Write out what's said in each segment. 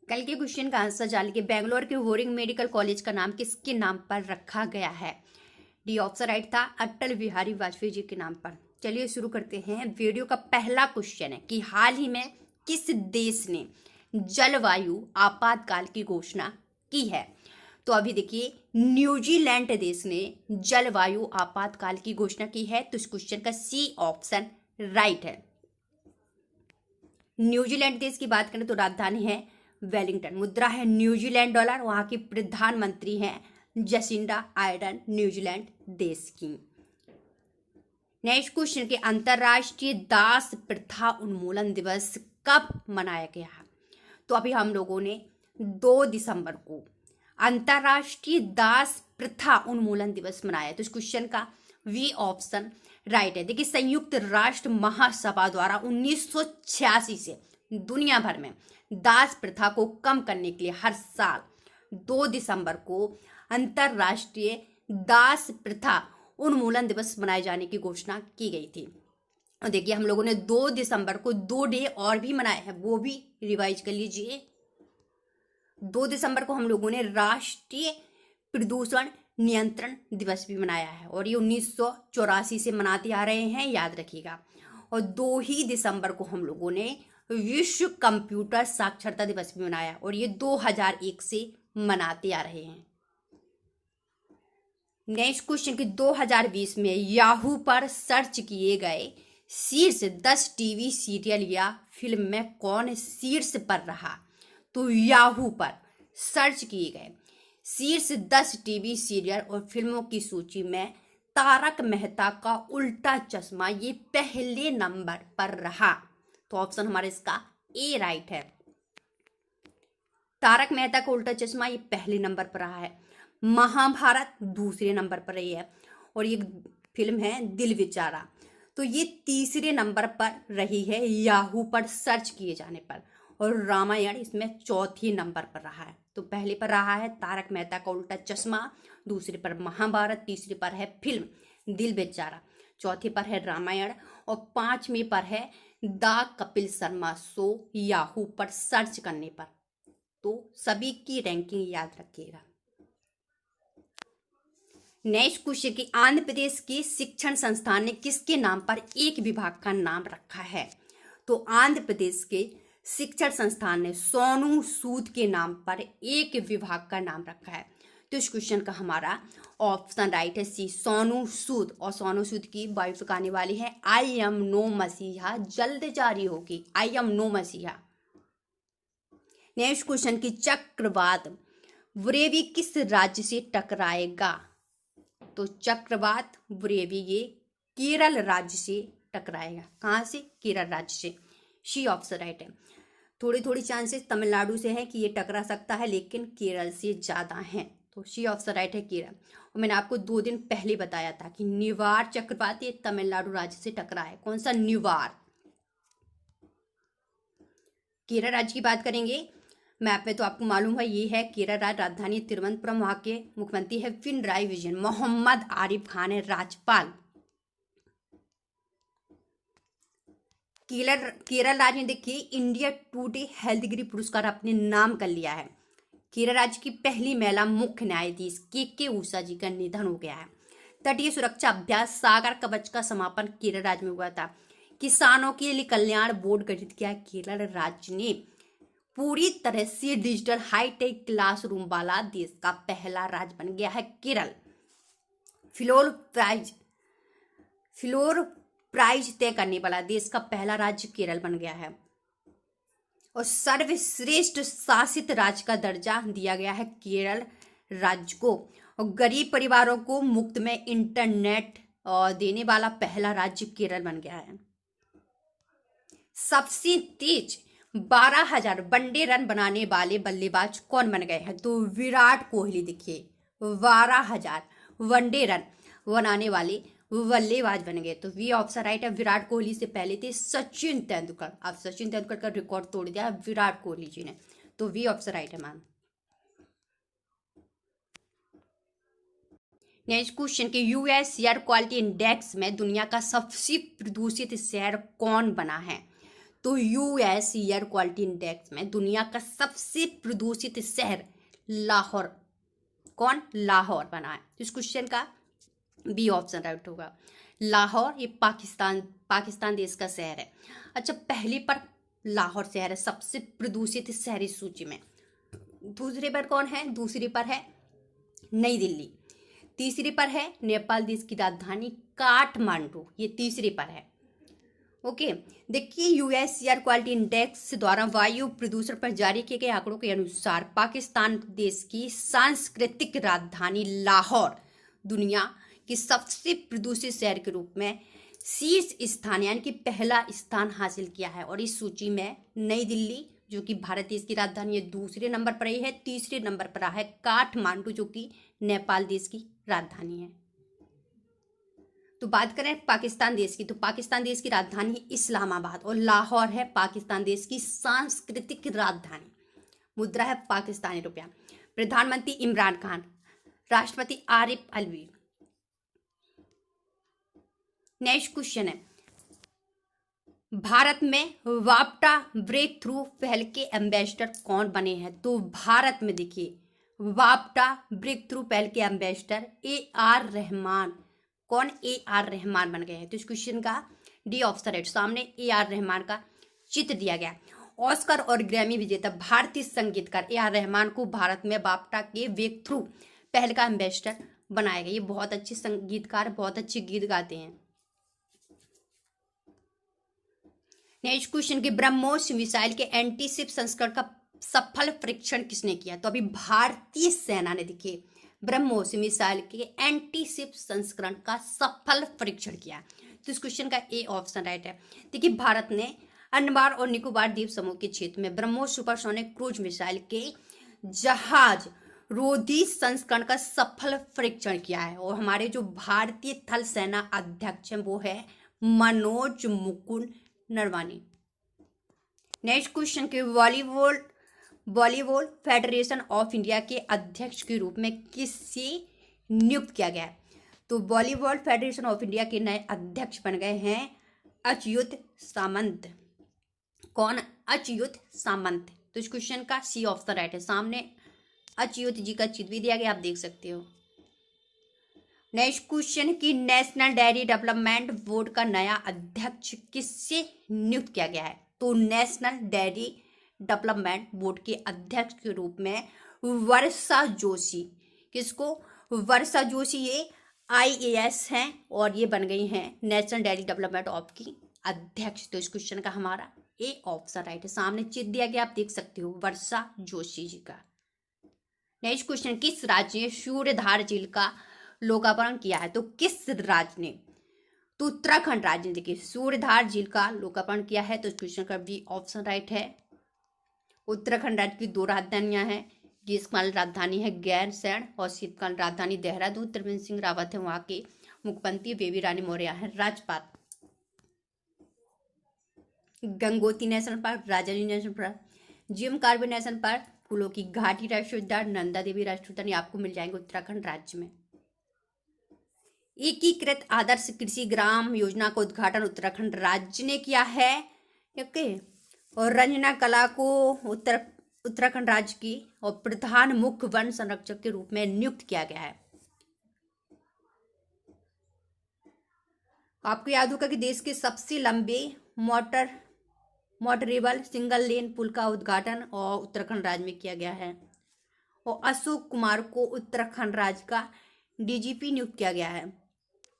कल के क्वेश्चन का आंसर जान के बेंगलोर के वोरिंग मेडिकल कॉलेज का नाम किसके नाम पर रखा गया है? डी ऑप्शन राइट था, अटल बिहारी वाजपेयी जी के नाम पर। चलिए शुरू करते हैं। वीडियो का पहला क्वेश्चन है कि हाल ही में किस देश ने जलवायु आपातकाल की घोषणा की है? तो अभी देखिए, न्यूजीलैंड देश ने जलवायु आपातकाल की घोषणा की है, तो इस क्वेश्चन का सी ऑप्शन राइट है। न्यूजीलैंड देश की बात करें तो राजधानी है वेलिंगटन, मुद्रा है न्यूजीलैंड डॉलर, वहां की प्रधानमंत्री हैं जसिंडा आर्डर्न, न्यूजीलैंड देश की। नेक्स्ट क्वेश्चन के अंतरराष्ट्रीय दास प्रथा उन्मूलन दिवस कब मनाया गया? तो अभी हम लोगों ने 2 दिसंबर को अंतरराष्ट्रीय दास प्रथा उन्मूलन दिवस मनाया, तो इस क्वेश्चन का वी ऑप्शन राइट है। देखिए, संयुक्त राष्ट्र महासभा द्वारा 1986 से दुनिया भर में दास प्रथा को कम करने के लिए हर साल 2 दिसंबर को अंतरराष्ट्रीय दास प्रथा उन्मूलन दिवस मनाए जाने की घोषणा की गई थी। और देखिए, हम लोगों ने 2 दिसंबर को 2 डे और भी मनाए हैं, वो भी रिवाइज कर लीजिए। 2 दिसंबर को हम लोगों ने राष्ट्रीय प्रदूषण नियंत्रण दिवस भी मनाया है, और ये 1984 से मनाते आ रहे हैं, याद रखिएगा। और 2 ही दिसंबर को हम लोगों ने विश्व कंप्यूटर साक्षरता दिवस भी मनाया, और ये 2001 से मनाते आ रहे हैं। नेक्स्ट क्वेश्चन कि 2020 में याहू पर सर्च किए गए शीर्ष 10 टीवी सीरियल या फिल्म में कौन शीर्ष पर रहा? तो याहू पर सर्च किए गए शीर्ष 10 टीवी सीरियल और फिल्मों की सूची में तारक मेहता का उल्टा चश्मा ये पहले नंबर पर रहा, तो ऑप्शन हमारा इसका ए राइट है। तारक मेहता का उल्टा चश्मा ये पहले नंबर पर रहा है, महाभारत दूसरे नंबर पर रही है, और ये फिल्म है दिल बेचारा, तो ये तीसरे नंबर पर रही है याहू पर सर्च किए जाने पर, और रामायण इसमें चौथे नंबर पर रहा है। तो पहले पर रहा है तारक मेहता का उल्टा चश्मा, दूसरे पर महाभारत, तीसरे पर है फिल्म दिल बेचारा, चौथे पर है रामायण, और 5वें पर है the Kapil Sharma show Yahoo पर सर्च करने पर। तो सभी की रैंकिंग याद रखिएगा। नेक्स्ट क्वेश्चन कि आंध्र प्रदेश के शिक्षण संस्थान ने किसके नाम पर एक विभाग का नाम रखा है? तो आंध्र प्रदेश के शिक्षण संस्थान ने सोनू सूद के नाम पर एक विभाग का नाम रखा है, तो इस क्वेश्चन का हमारा ऑप्शन राइट है सी, सोनू सूद। और सोनू सूद की बायोपिक आने वाली है आई एम नो मसीहा, जल्द जारी होगी आई एम नो मसीहा। नेक्स्ट क्वेश्चन की चक्रवात बुरेवी किस राज्य से टकराएगा? तो चक्रवात बुरेवी ये केरल राज्य से टकराएगा। कहाँ से? केरल राज्य से, सी ऑप्शन राइट है। थोड़ी थोड़ी चांसेस तमिलनाडु से है कि ये टकरा सकता है, लेकिन केरल से ज़्यादा हैं, तो सी ऑप्शन राइट है केरल। और मैंने आपको 2 दिन पहले बताया था कि निवार चक्रवात ये तमिलनाडु राज्य से टकरा है। कौन सा? निवार। केरल राज्य की बात करेंगे मैप में तो आपको मालूम है, ये है केरल राज्य, राजधानी तिरुवनंतपुरम, वहां के मुख्यमंत्री है पिनराई विजयन, मोहम्मद आरिफ खान है राज्यपाल। केरल राज्य ने देखिए इंडिया टुडे हेल्थ पुरस्कार अपने नाम कर लिया है। केरल राज्य की पहली महिला मुख्य न्यायाधीश के उषा जी का निधन हो गया है। तटीय सुरक्षा अभ्यास सागर कवच का समापन केरल राज्य में हुआ था। किसानों के लिए कल्याण बोर्ड गठित किया केरल राज्य ने। पूरी तरह से डिजिटल हाईटेक क्लासरूम वाला देश का पहला राज्य बन गया है केरल। फ्लोर प्राइज तय करने वाला देश का पहला राज्य केरल बन गया है। और सर्वश्रेष्ठ शासित राज्य का दर्जा दिया गया है केरल राज्य को। और गरीब परिवारों को मुफ्त में इंटरनेट देने वाला पहला राज्य केरल बन गया है। सबसे तेज 12,000 वनडे रन बनाने वाले बल्लेबाज कौन बन गए हैं? तो विराट कोहली। देखिए 12,000 वनडे रन बनाने वाले बल्लेबाज बन गए, तो वी ऑप्शन राइट है। विराट कोहली से पहले थे सचिन तेंदुलकर, अब सचिन तेंदुलकर का रिकॉर्ड तोड़ दिया विराट कोहली जी ने, तो वी ऑप्शन राइट है मैम। नेक्स्ट क्वेश्चन के यूएस एयर क्वालिटी इंडेक्स में दुनिया का सबसे प्रदूषित शहर कौन बना है? तो यूएस एयर क्वालिटी इंडेक्स में दुनिया का सबसे प्रदूषित शहर लाहौर, कौन? लाहौर बना है। तो इस क्वेश्चन का बी ऑप्शन राइट होगा। लाहौर ये पाकिस्तान देश का शहर है। अच्छा, पहली पर लाहौर शहर है सबसे प्रदूषित शहरी सूची में। दूसरे पर कौन है? दूसरी पर है नई दिल्ली। तीसरी पर है नेपाल देश की राजधानी काठमांडू, ये तीसरी पर है। ओके, देखिए यूएस एयर क्वालिटी इंडेक्स द्वारा वायु प्रदूषण पर जारी किए गए आंकड़ों के अनुसार पाकिस्तान देश की सांस्कृतिक राजधानी लाहौर दुनिया के सबसे प्रदूषित शहर के रूप में शीर्ष स्थान यानी कि पहला स्थान हासिल किया है। और इस सूची में नई दिल्ली जो कि भारत देश की राजधानी है दूसरे नंबर पर ही है। तीसरे नंबर पर है काठमांडू जो कि नेपाल देश की राजधानी है। तो बात करें पाकिस्तान देश की, तो पाकिस्तान देश की राजधानी है इस्लामाबाद और लाहौर है पाकिस्तान देश की सांस्कृतिक राजधानी। मुद्रा है पाकिस्तानी रुपया। प्रधानमंत्री इमरान खान, राष्ट्रपति आरिफ अलवी। नेक्स्ट क्वेश्चन है, भारत में वाप्टा ब्रेक थ्रू पहल के एम्बेसडर कौन बने हैं? तो भारत में देखिए वाप्टा ब्रेक थ्रू पहल के एम्बेसडर AR रहमान, कौन? AR रहमान बन गए हैं। तो इस क्वेश्चन का डी ऑप्शन है। सामने AR रहमान का चित्र दिया गया। ऑस्कर और ग्रैमी विजेता भारतीय संगीतकार AR रहमान को भारत में वाप्टा के ब्रेक थ्रू पहल का एम्बेसडर बनाया गया। ये बहुत अच्छे संगीतकार, बहुत अच्छे गीत गाते हैं। नेक्स्ट क्वेश्चन की ब्रह्मोस मिसाइल के एंटी शिप संस्करण का सफल परीक्षण किसने किया? तो अभी भारतीय सेना ने देखिए ब्रह्मोस मिसाइल के एंटी शिप संस्करण का सफल परीक्षण किया। तो इस क्वेश्चन का ए ऑप्शन राइट है। देखिए भारत ने अंडमान और निकोबार द्वीप समूह के क्षेत्र में ब्रह्मोस सुपरसोनिक क्रूज मिसाइल के जहाज रोधी संस्करण का सफल परीक्षण किया है। और हमारे जो भारतीय थल सेना अध्यक्ष हैं वो है मनोज मुकुंद नरवानी। नेक्स्ट क्वेश्चन के वॉलीबॉल फेडरेशन ऑफ इंडिया के अध्यक्ष के रूप में किसे नियुक्त किया गया है? तो वॉलीबॉल फेडरेशन ऑफ इंडिया के नए अध्यक्ष बन गए हैं अच्युत सामंत। कौन? अच्युत सामंत। तो इस क्वेश्चन का सी ऑप्शन राइट है। सामने अच्युत जी का चित्र भी दिया गया, आप देख सकते हो। नेक्स्ट क्वेश्चन की नेशनल डेयरी डेवलपमेंट बोर्ड का नया अध्यक्ष किससे नियुक्त किया गया है? तो नेशनल डेयरी डेवलपमेंट बोर्ड के अध्यक्ष के रूप में वर्षा जोशी। किसको? वर्षा जोशी ये IAS हैं और ये बन गई हैं नेशनल डेयरी डेवलपमेंट ऑफ की अध्यक्ष। तो इस क्वेश्चन का हमारा ए ऑप्शन राइट है। सामने चित्र दिया गया, आप देख सकते हो वर्षा जोशी जी का। नेक्स्ट क्वेश्चन, किस राज्य ने सूर्यधार झील का लोकार्पण किया है? तो किस राज्य ने? तो उत्तराखंड राज्य ने देखिए सूर्यधार झील का लोकार्पण किया है। तो इस क्वेश्चन का बी ऑप्शन राइट है। उत्तराखंड राज्य की 2 राजधानियां हैं। ग्रीष्मकालीन राजधानी है गैरसैंण और शीतकालीन राजधानी देहरादून। त्रिवेंद्र सिंह रावत है वहां के मुख्यमंत्री। बेबी रानी मौर्य है राज्यपाल। Gangotri national park, Rajaji national park, Jim Corbett national park, फूलों की घाटी राष्ट्रीय उद्यान, नंदा देवी राष्ट्रीय उद्यान आपको मिल जाएंगे उत्तराखंड राज्य में। एकीकृत आदर्श कृषि ग्राम योजना का उद्घाटन उत्तराखंड राज्य ने किया है। ओके, और रंजना कला को उत्तराखंड राज्य की और प्रधान मुख्य वन संरक्षक के रूप में नियुक्त किया गया है। आपको याद होगा कि देश के सबसे लंबे मोटरेबल सिंगल लेन पुल का उद्घाटन और उत्तराखंड राज्य में किया गया है। और अशोक कुमार को उत्तराखंड राज्य का DGP नियुक्त किया गया है।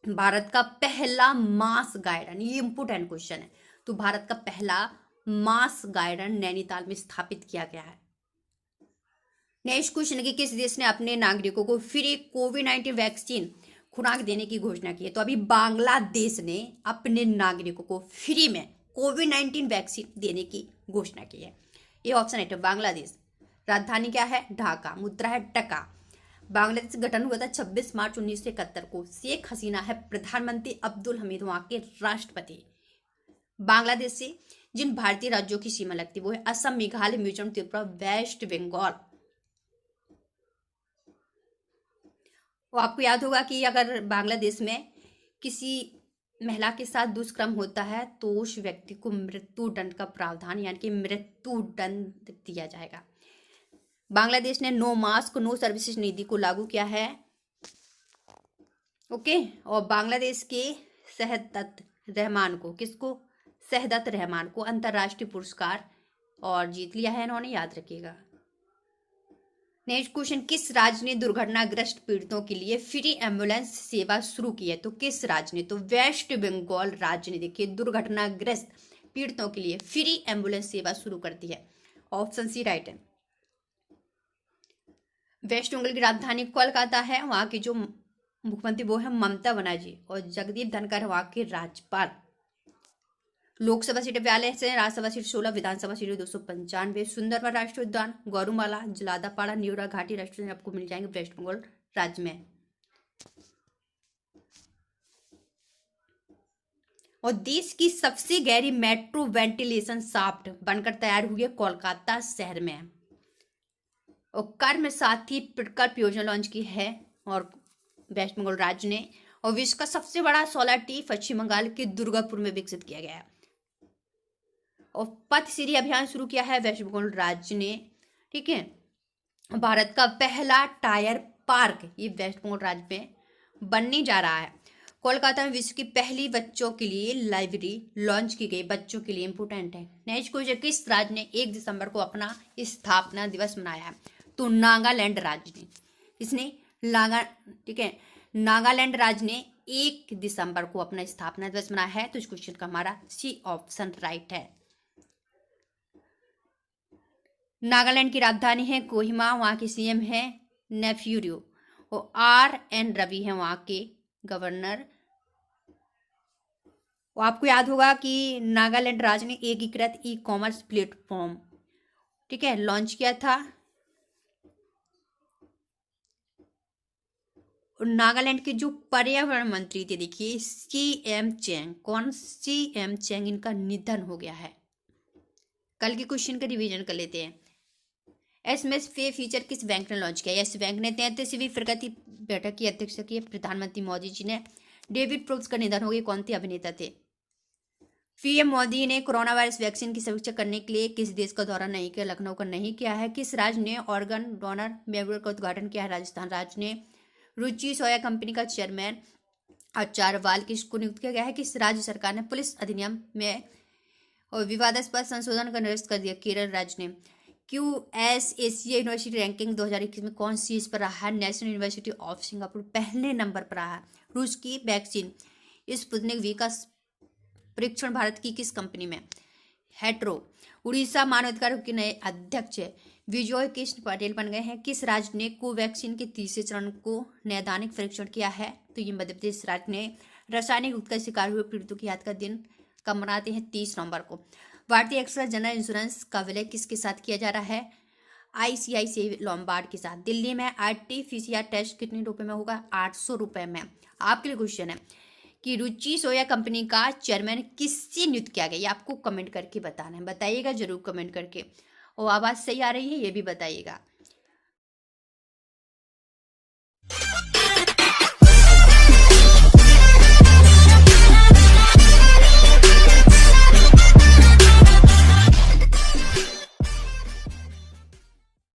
भारत का पहला मास गार्डन, ये इंपोर्टेंट क्वेश्चन है। तो भारत का पहला मास गार्डन नैनीताल में स्थापित किया गया है। नेक्स्ट क्वेश्चन है कि किस देश ने अपने नागरिकों को फ्री कोविड-19 वैक्सीन खुराक देने की घोषणा की है? तो अभी बांग्लादेश ने अपने नागरिकों को फ्री में कोविड-19 वैक्सीन देने की घोषणा की है। ये ऑप्शन है बांग्लादेश। राजधानी क्या है? ढाका। मुद्रा है टका। बांग्लादेश का गठन हुआ था 26 मार्च 1971 को। शेख हसीना है प्रधानमंत्री, अब्दुल हमीद वहां के राष्ट्रपति। बांग्लादेश से जिन भारतीय राज्यों की सीमा लगती वो है असम, मेघालय, मिजोरम, त्रिपुरा, वेस्ट बंगाल। वो आपको याद होगा कि अगर बांग्लादेश में किसी महिला के साथ दुष्कर्म होता है तो उस व्यक्ति को मृत्यु दंड का प्रावधान यानी कि मृत्यु दंड दिया जाएगा। बांग्लादेश ने नो मास्क नो सर्विसेज नीति को लागू किया है। ओके, और बांग्लादेश के शहदत रहमान को, किसको, शहदत रहमान को अंतर्राष्ट्रीय पुरस्कार और जीत लिया है इन्होंने, याद रखिएगा। नेक्स्ट क्वेश्चन, किस राज्य ने दुर्घटनाग्रस्त पीड़ितों के लिए फ्री एम्बुलेंस सेवा शुरू की है? तो किस राज्य ने? तो वेस्ट बंगाल राज्य ने, देखिए, दुर्घटनाग्रस्त पीड़ितों के लिए फ्री एम्बुलेंस सेवा शुरू कर दी है। ऑप्शन सी राइट है। वेस्ट बंगाल की राजधानी कोलकाता है, वहां की जो मुख्यमंत्री वो है ममता बनर्जी, और जगदीप धनखड़ वहां के राज्यपाल। लोकसभा सीटें 42 है, राज्यसभा सीट 16, विधानसभा सीटें 295। सुंदरवन राष्ट्रीय उद्यान, गौरुमाला, जलादापाड़ा, न्यूरा घाटी राष्ट्रीय उद्यान आपको मिल जाएंगे वेस्ट बंगाल राज्य में। और देश की सबसे गहरी मेट्रो वेंटिलेशन शाफ्ट बनकर तैयार हुई है कोलकाता शहर में। और कर्म साथी प्रकल्प योजना लॉन्च की है और वेस्ट बंगाल राज्य ने। और विश्व का सबसे बड़ा सोलर टी पश्चिम बंगाल के दुर्गापुर में विकसित किया गया है। और पथ सीढ़ी अभियान शुरू किया है वेस्ट बंगाल राज्य ने। ठीक है, भारत का पहला टायर पार्क ये वेस्ट बंगाल राज्य में बनने जा रहा है। कोलकाता में विश्व की पहली बच्चों के लिए लाइब्रेरी लॉन्च की गई, बच्चों के लिए इंपोर्टेंट है। नेक्स्ट क्वेश्चन, किस राज्य ने 1 दिसंबर को अपना स्थापना दिवस मनाया है? तो नागालैंड राज्य ने। इसने ठीक है, नागालैंड राज्य ने 1 दिसंबर को अपना स्थापना दिवस मनाया है। तो इस क्वेश्चन का हमारा सी ऑप्शन राइट है। नागालैंड की राजधानी है कोहिमा, वहां के सीएम है नेफ्यूरियो, और RN रवि है वहां के गवर्नर। और आपको याद होगा कि नागालैंड राज्य ने एकीकृत ई-कॉमर्स प्लेटफॉर्म, ठीक है, लॉन्च किया था। और नागालैंड के जो पर्यावरण मंत्री थे, देखिए, CM चेंग, कौन? CM चेंग, इनका निधन हो गया है। कल के क्वेश्चन का रिवीजन कर लेते हैं। SMS पे फीचर किस बैंक ने लॉन्च किया? यस बैंक ने। 33वीं प्रगति बैठक की अध्यक्षता की प्रधानमंत्री मोदी जी ने। डेविड प्रोब्स का निधन हो गया, कौन थे अभिनेता थे? PM मोदी ने कोरोना वायरस वैक्सीन की समीक्षा करने के लिए किस देश का दौरा नहीं किया? लखनऊ का नहीं किया है। किस राज्य ने ऑर्गन डोनर मेमोरियल का उद्घाटन किया है? राजस्थान राज्य ने। रुचि सोया कंपनी का चेयरमैन अचारवाल किसको नियुक्त किया गया है? किस राज्य सरकार ने पुलिस अधिनियम में और विवादास्पद संशोधन का निरस्त कर दिया? केरल राज्य ने। QS एशिया यूनिवर्सिटी रैंकिंग 2021 में कौन सी इस पर रहा है? नेशनल यूनिवर्सिटी ऑफ सिंगापुर पहले नंबर पर रहा है। रूस की वैक्सीन स्पुतनिक V का परीक्षण भारत की किस कंपनी में? हेट्रो। उड़ीसा मानवाधिकार के नए अध्यक्ष विजय कृष्ण पटेल बन गए हैं। किस राज्य ने कोवैक्सीन के तीसरे चरण को नैदानिक परीक्षण किया है? तो ये मध्य प्रदेश राज्य ने। रासायनिक युद्ध का शिकार हुए पीड़ितों की याद का दिन कब मनाते हैं? 30 नवंबर को। भारतीय एक्स्ट्रा जनरल इंश्योरेंस का विलय किसके साथ किया जा रहा है? ICICI लोम्बार्ड के साथ। दिल्ली में RT-PCR टेस्ट कितने रुपए में होगा? 800 रुपए में। आपके लिए क्वेश्चन है कि रुचि सोया कंपनी का चेयरमैन किससे नियुक्त किया गया? ये आपको कमेंट करके बताना है, बताइएगा जरूर कमेंट करके। और आवाज़ सही आ रही है ये भी बताइएगा।